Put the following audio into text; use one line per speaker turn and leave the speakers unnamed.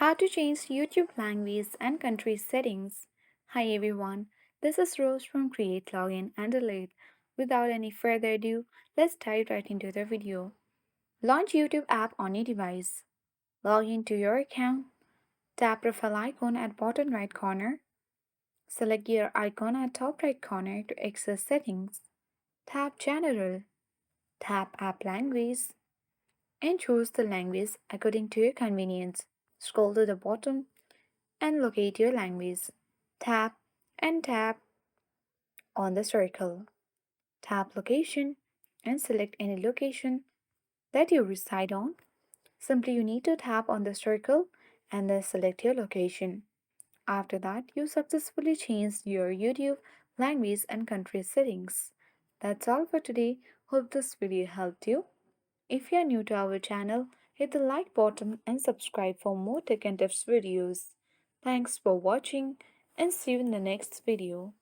How to change YouTube language and country settings. Hi everyone, this is Rose from Create Login and Delete. Without any further ado, let's dive right into the video. Launch YouTube app on your device. Log into your account. Tap profile icon at bottom right corner. Select gear icon at top right corner to access settings. Tap General. Tap App Language and choose the language according to your convenience. Scroll to the bottom and locate your language. Tap and tap on the circle. Tap location and select any location that you reside on. Simply you need to tap on the circle and then select your location. After that, you successfully changed your YouTube language and country settings. That's all for today. Hope this video helped you. If you are new to our channel, hit the like button and subscribe for more tech and tips videos. Thanks for watching and see you in the next video.